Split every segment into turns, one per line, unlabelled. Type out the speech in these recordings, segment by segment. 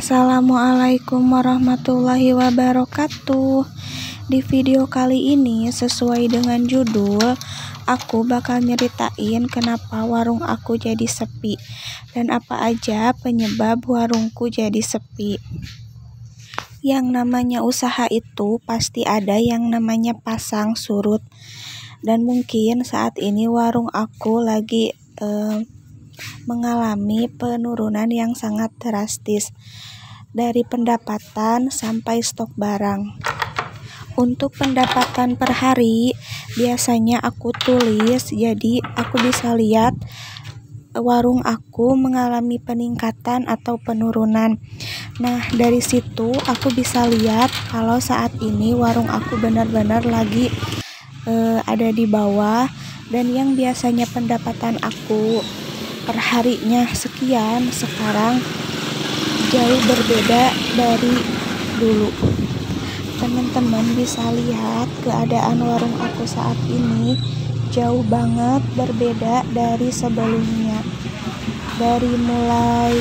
Assalamualaikum warahmatullahi wabarakatuh. Di video kali ini, sesuai dengan judul, aku bakal nyeritain kenapa warung aku jadi sepi dan apa aja penyebab warungku jadi sepi. Yang namanya usaha itu pasti ada yang namanya pasang surut, dan mungkin saat ini warung aku lagi mengalami penurunan yang sangat drastis dari pendapatan sampai stok barang. Untuk pendapatan per hari biasanya aku tulis, jadi aku bisa lihat warung aku mengalami peningkatan atau penurunan. Nah, dari situ aku bisa lihat kalau saat ini warung aku benar-benar lagi ada di bawah, dan yang biasanya pendapatan aku per harinya sekian, sekarang jauh berbeda dari dulu. Teman-teman bisa lihat keadaan warung aku saat ini jauh banget berbeda dari sebelumnya. Dari mulai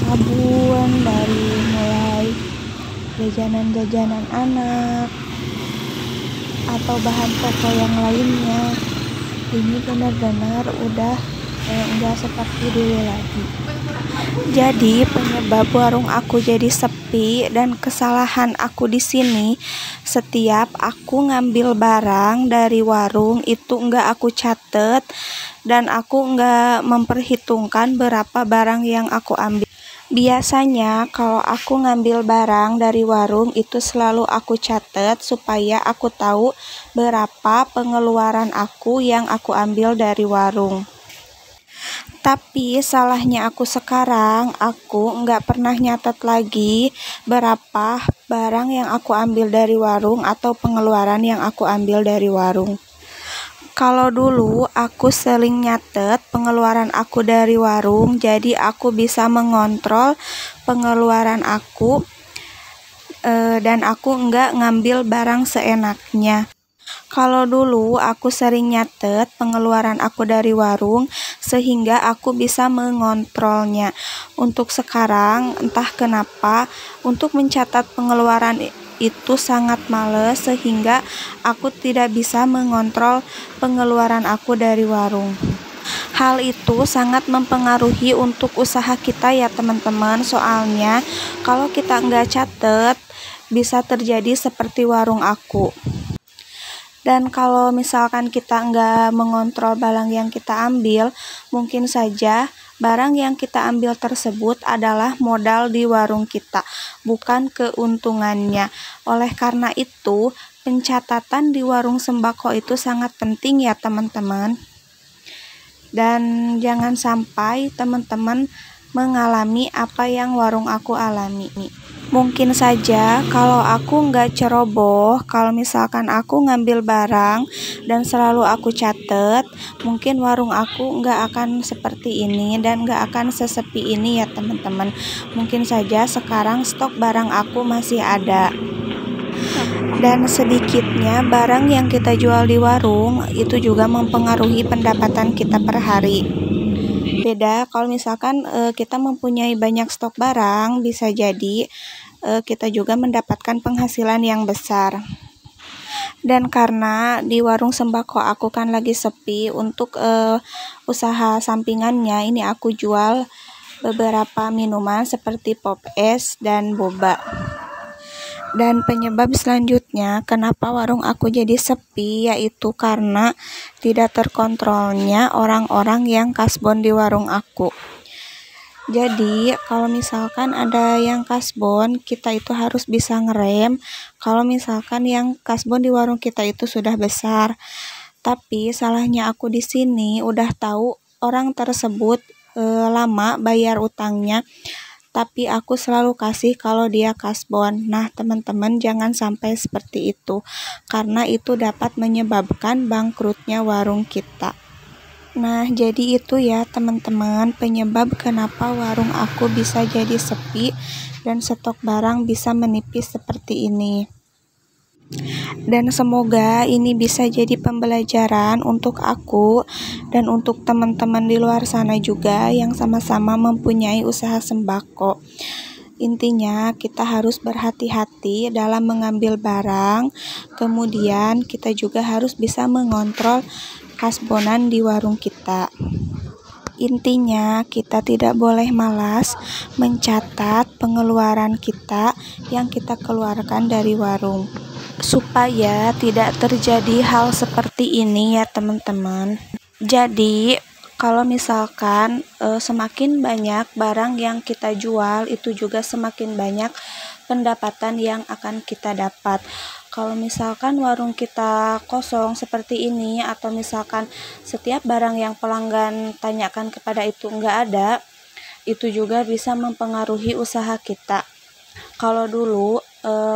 sabun, dari mulai jajanan-jajanan anak atau bahan pokok yang lainnya, ini benar-benar udah enggak seperti dulu lagi. Jadi penyebab warung aku jadi sepi dan kesalahan aku di sini, setiap aku ngambil barang dari warung itu enggak aku catet dan aku enggak memperhitungkan berapa barang yang aku ambil. Biasanya kalau aku ngambil barang dari warung itu selalu aku catat supaya aku tahu berapa pengeluaran aku yang aku ambil dari warung. Tapi salahnya aku sekarang, aku nggak pernah nyatet lagi berapa barang yang aku ambil dari warung atau pengeluaran yang aku ambil dari warung. Kalau dulu aku sering nyatet pengeluaran aku dari warung, jadi aku bisa mengontrol pengeluaran aku dan aku nggak ngambil barang seenaknya. Kalau dulu aku sering nyatet pengeluaran aku dari warung sehingga aku bisa mengontrolnya. Untuk sekarang entah kenapa untuk mencatat pengeluaran itu sangat males sehingga aku tidak bisa mengontrol pengeluaran aku dari warung. Hal itu sangat mempengaruhi untuk usaha kita ya teman-teman, soalnya kalau kita nggak catet bisa terjadi seperti warung aku. Dan kalau misalkan kita nggak mengontrol barang yang kita ambil, mungkin saja barang yang kita ambil tersebut adalah modal di warung kita, bukan keuntungannya. Oleh karena itu, pencatatan di warung sembako itu sangat penting ya teman-teman. Dan jangan sampai teman-teman mengalami apa yang warung aku alami. Mungkin saja kalau aku nggak ceroboh, kalau misalkan aku ngambil barang dan selalu aku catet, mungkin warung aku nggak akan seperti ini dan nggak akan sesepi ini ya teman-teman. Mungkin saja sekarang stok barang aku masih ada. Dan sedikitnya barang yang kita jual di warung itu juga mempengaruhi pendapatan kita per hari. Beda kalau misalkan kita mempunyai banyak stok barang, bisa jadi kita juga mendapatkan penghasilan yang besar. Dan karena di warung sembako aku kan lagi sepi, untuk usaha sampingannya ini aku jual beberapa minuman seperti pop es dan boba. Dan penyebab selanjutnya kenapa warung aku jadi sepi yaitu karena tidak terkontrolnya orang-orang yang kasbon di warung aku. Jadi kalau misalkan ada yang kasbon, kita itu harus bisa ngerem kalau misalkan yang kasbon di warung kita itu sudah besar. Tapi salahnya aku di sini udah tahu orang tersebut lama bayar utangnya, tapi aku selalu kasih kalau dia kasbon. Nah teman-teman, jangan sampai seperti itu, karena itu dapat menyebabkan bangkrutnya warung kita. Nah jadi itu ya teman-teman penyebab kenapa warung aku bisa jadi sepi dan stok barang bisa menipis seperti ini. Dan semoga ini bisa jadi pembelajaran untuk aku dan untuk teman-teman di luar sana juga yang sama-sama mempunyai usaha sembako. Intinya kita harus berhati-hati dalam mengambil barang, kemudian kita juga harus bisa mengontrol kasbonan di warung kita. Intinya kita tidak boleh malas mencatat pengeluaran kita yang kita keluarkan dari warung, supaya tidak terjadi hal seperti ini ya teman-teman. Jadi kalau misalkan semakin banyak barang yang kita jual, itu juga semakin banyak pendapatan yang akan kita dapat. Kalau misalkan warung kita kosong seperti ini, atau misalkan setiap barang yang pelanggan tanyakan kepada itu enggak ada, itu juga bisa mempengaruhi usaha kita. Kalau dulu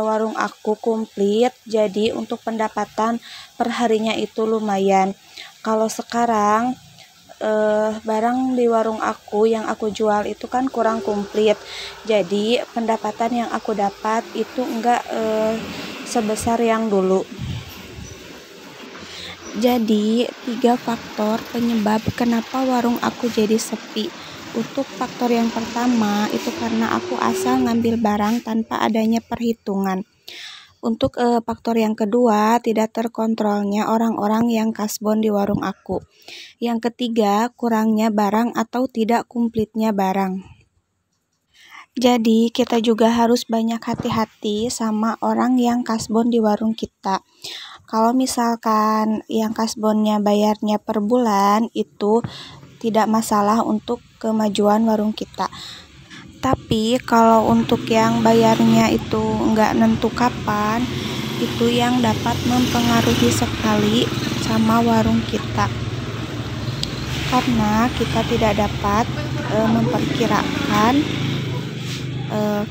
warung aku komplit, jadi untuk pendapatan perharinya itu lumayan. Kalau sekarang barang di warung aku yang aku jual itu kan kurang komplit, jadi pendapatan yang aku dapat itu enggak sebesar yang dulu. Jadi 3 faktor penyebab kenapa warung aku jadi sepi. Untuk faktor yang pertama itu karena aku asal ngambil barang tanpa adanya perhitungan. Untuk faktor yang kedua, tidak terkontrolnya orang-orang yang kasbon di warung aku. Yang ketiga, kurangnya barang atau tidak komplitnya barang. Jadi kita juga harus banyak hati-hati sama orang yang kasbon di warung kita. Kalau misalkan yang kasbonnya bayarnya per bulan, itu tidak masalah untuk kemajuan warung kita. Tapi kalau untuk yang bayarnya itu nggak nentu kapan, itu yang dapat mempengaruhi sekali sama warung kita. Karena kita tidak dapat memperkirakan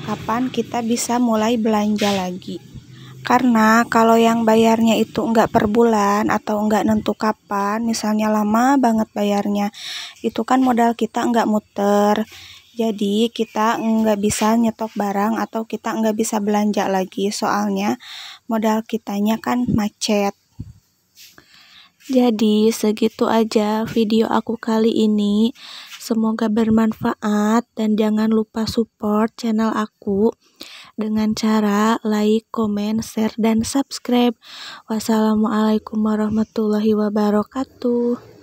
kapan kita bisa mulai belanja lagi. Karena kalau yang bayarnya itu enggak per bulan atau enggak nentu kapan, misalnya lama banget bayarnya, itu kan modal kita enggak muter. Jadi kita enggak bisa nyetok barang atau kita enggak bisa belanja lagi, soalnya modal kitanya kan macet. Jadi segitu aja video aku kali ini. Semoga bermanfaat dan jangan lupa support channel aku dengan cara like, komen, share, dan subscribe. Wassalamualaikum warahmatullahi wabarakatuh.